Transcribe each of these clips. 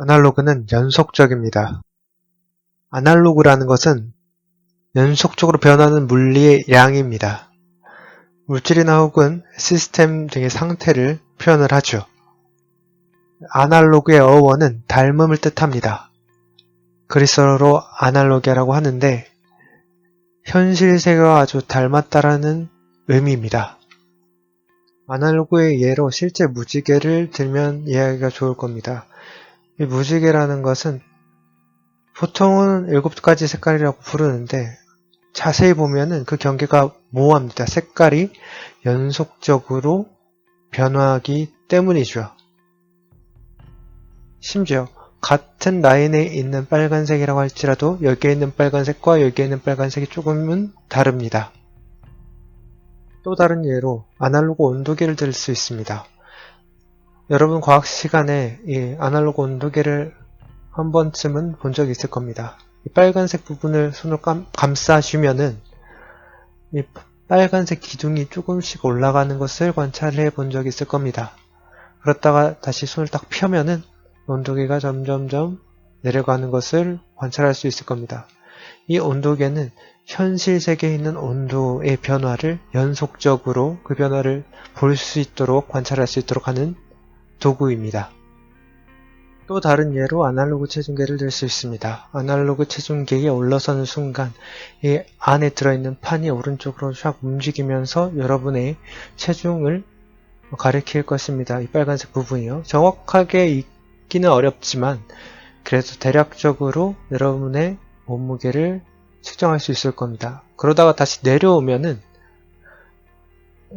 아날로그는 연속적입니다. 아날로그라는 것은 연속적으로 변하는 물리의 양입니다. 물질이나 혹은 시스템 등의 상태를 표현을 하죠. 아날로그의 어원은 닮음을 뜻합니다. 그리스어로 아날로기아라고 하는데 현실 세계와 아주 닮았다라는 의미입니다. 아날로그의 예로 실제 무지개를 들면 이해하기가 좋을 겁니다. 이 무지개라는 것은 보통은 7가지 색깔이라고 부르는데 자세히 보면은 그 경계가 모호합니다. 색깔이 연속적으로 변화하기 때문이죠. 심지어 같은 라인에 있는 빨간색이라고 할지라도 여기에 있는 빨간색과 여기에 있는 빨간색이 조금은 다릅니다. 또 다른 예로 아날로그 온도계를 들 수 있습니다. 여러분 과학 시간에 이 아날로그 온도계를 한 번쯤은 본 적이 있을 겁니다. 이 빨간색 부분을 손으로 감싸주면은 이 빨간색 기둥이 조금씩 올라가는 것을 관찰해 본 적이 있을 겁니다. 그렇다가 다시 손을 딱 펴면은 온도계가 점점점 내려가는 것을 관찰할 수 있을 겁니다. 이 온도계는 현실 세계에 있는 온도의 변화를 연속적으로 그 변화를 볼 수 있도록 관찰할 수 있도록 하는 도구입니다. 또 다른 예로 아날로그 체중계를 들 수 있습니다. 아날로그 체중계에 올라서는 순간 이 안에 들어있는 판이 오른쪽으로 샥 움직이면서 여러분의 체중을 가리킬 것입니다. 이 빨간색 부분이요. 정확하게 읽기는 어렵지만 그래도 대략적으로 여러분의 몸무게를 측정할 수 있을 겁니다. 그러다가 다시 내려오면은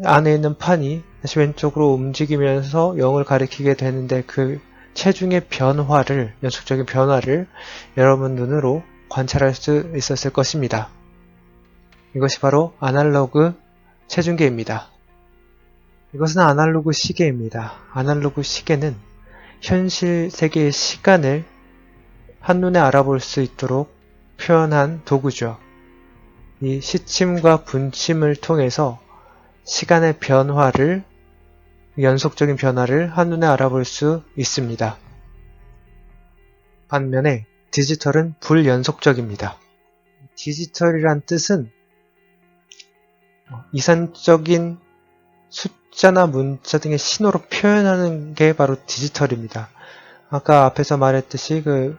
안에 있는 판이 다시 왼쪽으로 움직이면서 0을 가리키게 되는데 그 체중의 변화를, 연속적인 변화를 여러분 눈으로 관찰할 수 있었을 것입니다. 이것이 바로 아날로그 체중계입니다. 이것은 아날로그 시계입니다. 아날로그 시계는 현실 세계의 시간을 한눈에 알아볼 수 있도록 표현한 도구죠. 이 시침과 분침을 통해서 시간의 변화를, 연속적인 변화를 한눈에 알아볼 수 있습니다. 반면에 디지털은 불연속적입니다. 디지털이란 뜻은 이산적인 숫자나 문자 등의 신호로 표현하는 게 바로 디지털입니다. 아까 앞에서 말했듯이 그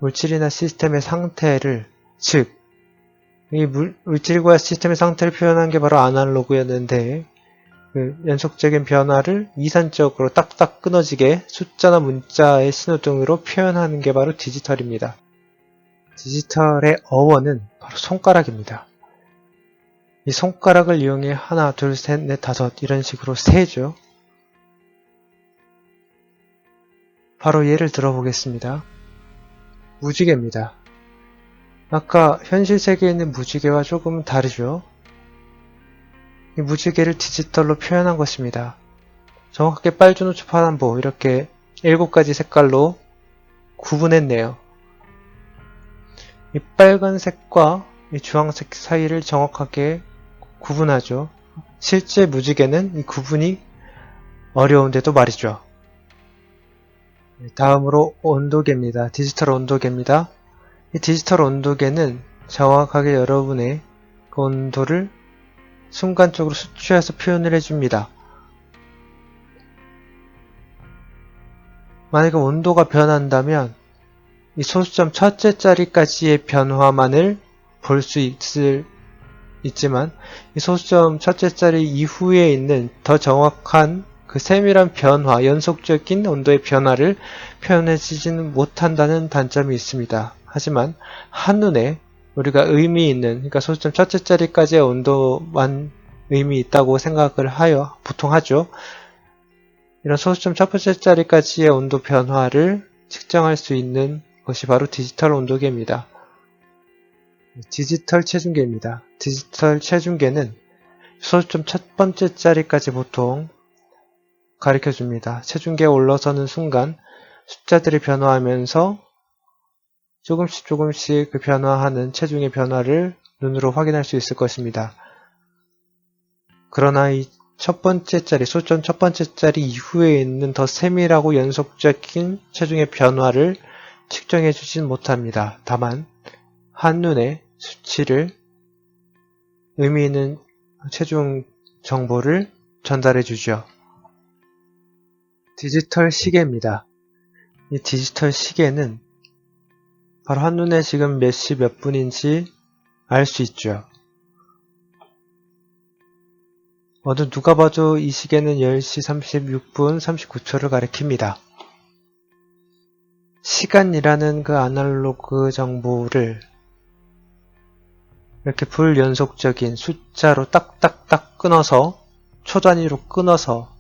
물질이나 시스템의 상태를, 즉 이 물질과 시스템의 상태를 표현한 게 바로 아날로그였는데 그 연속적인 변화를 이산적으로 딱딱 끊어지게 숫자나 문자의 신호 등으로 표현하는 게 바로 디지털입니다. 디지털의 어원은 바로 손가락입니다. 이 손가락을 이용해 하나, 둘, 셋, 넷, 다섯 이런 식으로 세죠. 바로 예를 들어보겠습니다. 무지개입니다. 아까 현실 세계에 있는 무지개와 조금 다르죠. 이 무지개를 디지털로 표현한 것입니다. 정확하게 빨주노초 파남보 이렇게 7가지 색깔로 구분했네요. 이 빨간색과 이 주황색 사이를 정확하게 구분하죠. 실제 무지개는 이 구분이 어려운데도 말이죠. 다음으로 온도계입니다. 디지털 온도계입니다. 이 디지털 온도계는 정확하게 여러분의 그 온도를 순간적으로 수치해서 표현을 해줍니다. 만약에 온도가 변한다면 이 소수점 첫째 자리까지의 변화만을 볼 수 있지만 이 소수점 첫째 자리 이후에 있는 더 정확한 그 세밀한 변화, 연속적인 온도의 변화를 표현해주지는 못한다는 단점이 있습니다. 하지만 한눈에 우리가 의미 있는, 그러니까 소수점 첫째 자리까지의 온도만 의미 있다고 생각을 하여 보통 하죠. 이런 소수점 첫 번째 자리까지의 온도 변화를 측정할 수 있는 것이 바로 디지털 온도계입니다. 디지털 체중계입니다. 디지털 체중계는 소수점 첫 번째 자리까지 보통 가르쳐줍니다. 체중계에 올라서는 순간 숫자들이 변화하면서 조금씩 그 변화하는 체중의 변화를 눈으로 확인할 수 있을 것입니다. 그러나 이 첫 번째 자리, 소전 첫 번째 자리 이후에 있는 더 세밀하고 연속적인 체중의 변화를 측정해 주진 못합니다. 다만 한눈에 수치를 의미 있는 체중 정보를 전달해 주죠. 디지털 시계입니다. 이 디지털 시계는 바로 한눈에 지금 몇 시 몇 분인지 알 수 있죠. 누가 봐도 이 시계는 10시 36분 39초를 가리킵니다. 시간이라는 그 아날로그 정보를 이렇게 불연속적인 숫자로 딱딱딱 끊어서 초 단위로 끊어서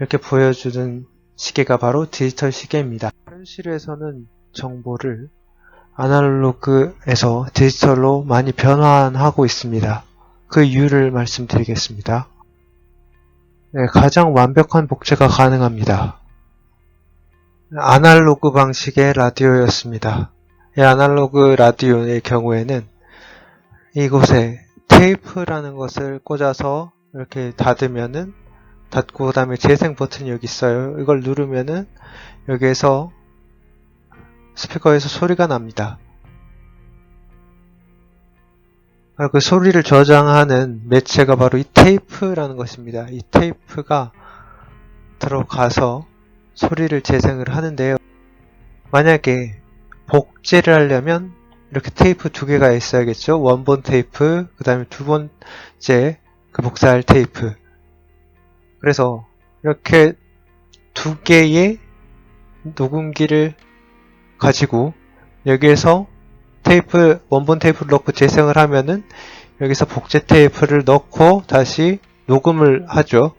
이렇게 보여주는 시계가 바로 디지털 시계입니다. 현실에서는 정보를 아날로그에서 디지털로 많이 변환하고 있습니다. 그 이유를 말씀드리겠습니다. 네, 가장 완벽한 복제가 가능합니다. 아날로그 방식의 라디오였습니다. 이 아날로그 라디오의 경우에는 이곳에 테이프라는 것을 꽂아서 이렇게 닫으면은 닫고 그 다음에 재생 버튼이 여기 있어요. 이걸 누르면은 여기에서 스피커에서 소리가 납니다. 그 소리를 저장하는 매체가 바로 이 테이프라는 것입니다. 이 테이프가 들어가서 소리를 재생을 하는데요. 만약에 복제를 하려면 이렇게 테이프 두 개가 있어야겠죠. 원본 테이프, 그 다음에 두 번째 그 복사할 테이프. 그래서 이렇게 두 개의 녹음기를 가지고 여기에서 원본 테이프를 넣고 재생을 하면은 여기서 복제 테이프를 넣고 다시 녹음을 하죠.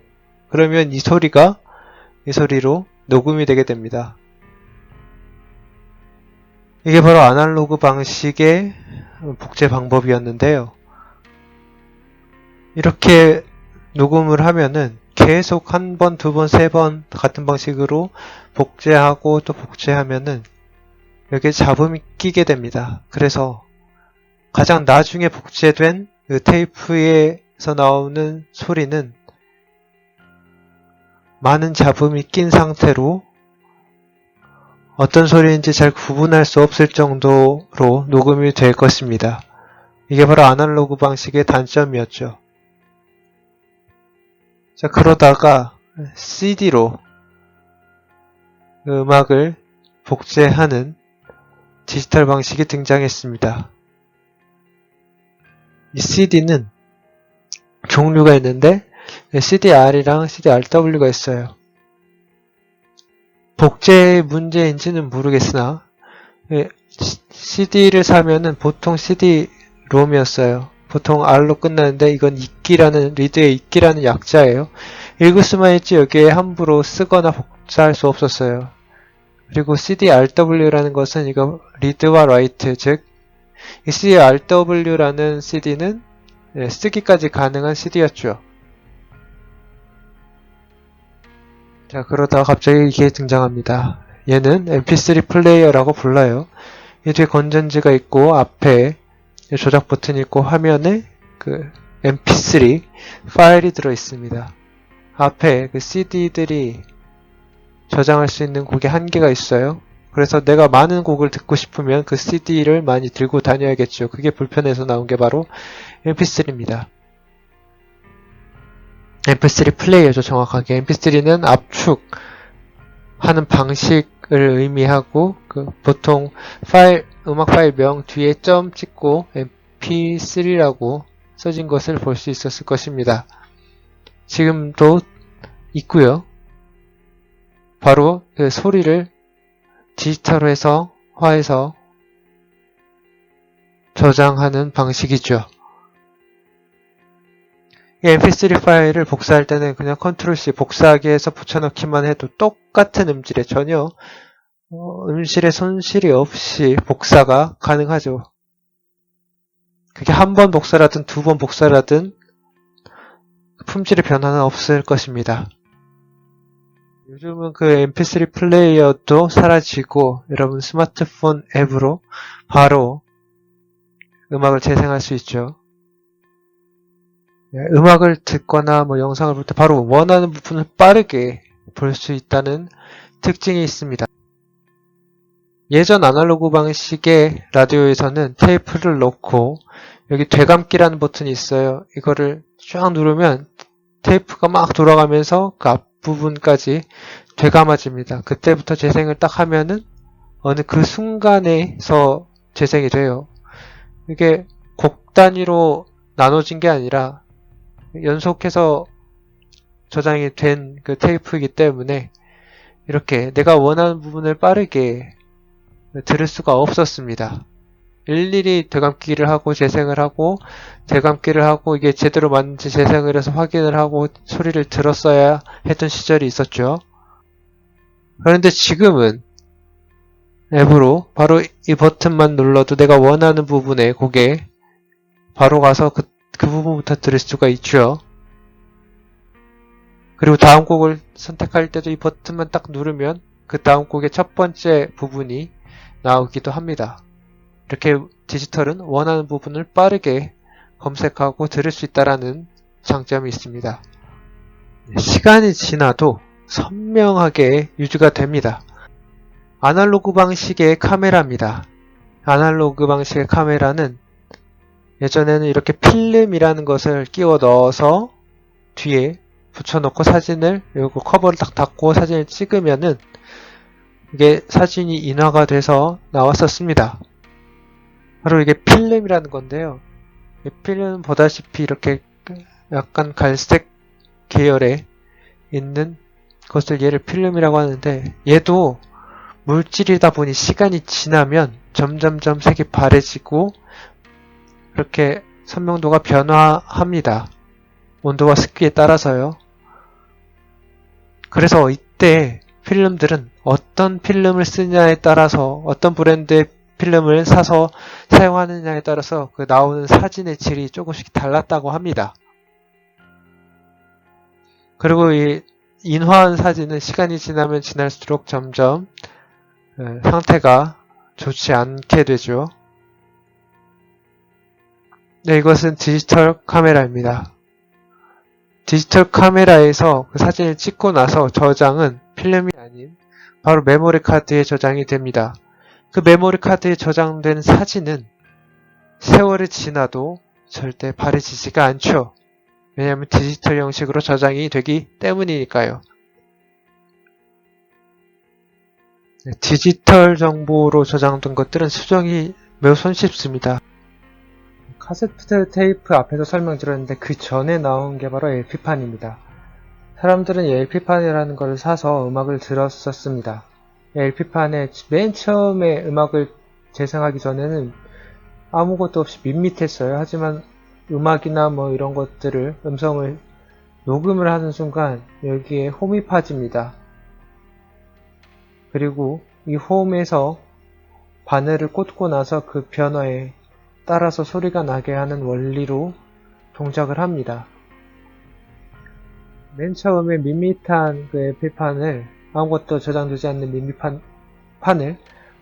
그러면 이 소리로 녹음이 되게 됩니다. 이게 바로 아날로그 방식의 복제 방법이었는데요. 이렇게 녹음을 하면은 계속 한 번, 두 번, 세 번 같은 방식으로 복제하고 또 복제하면은 여기에 잡음이 끼게 됩니다. 그래서 가장 나중에 복제된 그 테이프에서 나오는 소리는 많은 잡음이 낀 상태로 어떤 소리인지 잘 구분할 수 없을 정도로 녹음이 될 것입니다. 이게 바로 아날로그 방식의 단점이었죠. 자, 그러다가 CD로 음악을 복제하는 디지털 방식이 등장했습니다. 이 CD는 종류가 있는데 CDR이랑 CDRW가 있어요. 복제 문제인지는 모르겠으나 CD를 사면은 보통 CD-ROM이었어요. 보통 R로 끝나는데 이건 리드의 이끼라는 약자예요. 읽을 수만 했지 여기에 함부로 쓰거나 복사할 수 없었어요. 그리고 CDRW라는 것은 이거 리드와 라이트, 즉 이 CDRW라는 CD는 쓰기까지 가능한 CD였죠. 자, 그러다가 갑자기 이게 등장합니다. 얘는 MP3 플레이어라고 불러요. 이 뒤에 건전지가 있고 앞에 조작 버튼이 있고 화면에 그 MP3 파일이 들어 있습니다. 앞에 그 CD들이 저장할 수 있는 곡이 한계가 있어요. 그래서 내가 많은 곡을 듣고 싶으면 그 CD를 많이 들고 다녀야겠죠. 그게 불편해서 나온 게 바로 MP3입니다. MP3 플레이어죠, 정확하게. MP3는 압축하는 방식을 의미하고 보통 음악 파일명 뒤에 점 찍고 MP3라고 써진 것을 볼 수 있었을 것입니다. 지금도 있고요. 바로 그 소리를 디지털화해서 저장하는 방식이죠. 이 MP3 파일을 복사할 때는 그냥 Ctrl+C 복사하기에서 붙여넣기만 해도 똑같은 음질에 전혀 음질에 손실이 없이 복사가 가능하죠. 그게 한 번 복사라든 두 번 복사라든 품질의 변화는 없을 것입니다. 요즘은 그 MP3 플레이어도 사라지고 여러분 스마트폰 앱으로 바로 음악을 재생할 수 있죠. 음악을 듣거나 뭐 영상을 볼 때 바로 원하는 부분을 빠르게 볼 수 있다는 특징이 있습니다. 예전 아날로그 방식의 라디오에서는 테이프를 넣고 여기 되감기라는 버튼이 있어요. 이거를 쫙 누르면 테이프가 막 돌아가면서 그 앞부분까지 되감아집니다. 그때부터 재생을 딱 하면은 어느 그 순간에서 재생이 돼요. 이게 곡 단위로 나눠진 게 아니라 연속해서 저장이 된 그 테이프이기 때문에 이렇게 내가 원하는 부분을 빠르게 들을 수가 없었습니다. 일일이 되감기를 하고 재생을 하고 되감기를 하고 이게 제대로 맞는지 재생을 해서 확인을 하고 소리를 들었어야 했던 시절이 있었죠. 그런데 지금은 앱으로 바로 이 버튼만 눌러도 내가 원하는 부분에 곡에 바로 가서 그 부분부터 들을 수가 있죠. 그리고 다음 곡을 선택할 때도 이 버튼만 딱 누르면 그 다음 곡의 첫 번째 부분이 나오기도 합니다. 이렇게 디지털은 원하는 부분을 빠르게 검색하고 들을 수 있다는 장점이 있습니다. 시간이 지나도 선명하게 유지가 됩니다. 아날로그 방식의 카메라입니다. 아날로그 방식의 카메라는 예전에는 이렇게 필름이라는 것을 끼워 넣어서 뒤에 붙여놓고 사진을 요거 커버를 딱 닫고 사진을 찍으면은 이게 사진이 인화가 돼서 나왔었습니다. 바로 이게 필름이라는 건데요. 이 필름은 보다시피 이렇게 약간 갈색 계열에 있는 것을 얘를 필름이라고 하는데 얘도 물질이다 보니 시간이 지나면 점점점 색이 바래지고 이렇게 선명도가 변화합니다. 온도와 습기에 따라서요. 그래서 이때 필름들은 어떤 필름을 쓰냐에 따라서 어떤 브랜드의 필름을 사서 사용하느냐에 따라서 그 나오는 사진의 질이 조금씩 달랐다고 합니다. 그리고 이 인화한 사진은 시간이 지나면 지날수록 점점 상태가 좋지 않게 되죠. 네, 이것은 디지털 카메라입니다. 디지털 카메라에서 그 사진을 찍고 나서 저장은 필름이 아닌 바로 메모리 카드에 저장이 됩니다. 그 메모리 카드에 저장된 사진은 세월이 지나도 절대 바래지지가 않죠. 왜냐하면 디지털 형식으로 저장이 되기 때문이니까요. 디지털 정보로 저장된 것들은 수정이 매우 손쉽습니다. 카세트 테이프 앞에서 설명드렸는데 그 전에 나온 게 바로 LP판입니다. 사람들은 이 LP판이라는 걸 사서 음악을 들었었습니다. LP판에 맨 처음에 음악을 재생하기 전에는 아무것도 없이 밋밋했어요. 하지만 음악이나 뭐 이런 것들을 음성을 녹음을 하는 순간 여기에 홈이 파집니다. 그리고 이 홈에서 바늘을 꽂고 나서 그 변화에 따라서 소리가 나게 하는 원리로 동작을 합니다. 맨 처음에 밋밋한 그 LP판을 아무것도 저장되지 않는 밋밋한 판을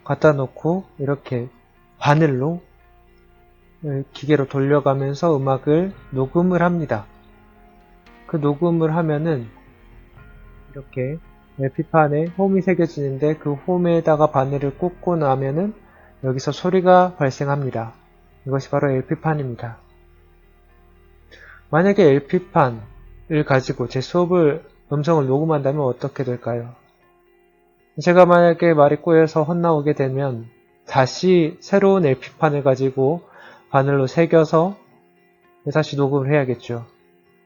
갖다 놓고 이렇게 바늘로 기계로 돌려가면서 음악을 녹음을 합니다. 그 녹음을 하면은 이렇게 LP판에 홈이 새겨지는데 그 홈에다가 바늘을 꽂고 나면은 여기서 소리가 발생합니다. 이것이 바로 LP판입니다. 만약에 LP판을 가지고 제 수업을 음성을 녹음한다면 어떻게 될까요? 제가 만약에 말이 꼬여서 헛나오게 되면 다시 새로운 LP판을 가지고 바늘로 새겨서 다시 녹음을 해야겠죠.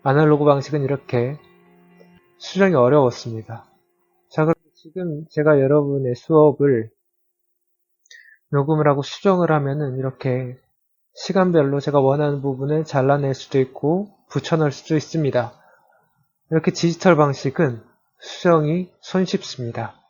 아날로그 방식은 이렇게 수정이 어려웠습니다. 자, 그럼 지금 제가 여러분의 수업을 녹음을 하고 수정을 하면은 이렇게 시간별로 제가 원하는 부분을 잘라낼 수도 있고 붙여넣을 수도 있습니다. 이렇게 디지털 방식은 수정이 손쉽습니다.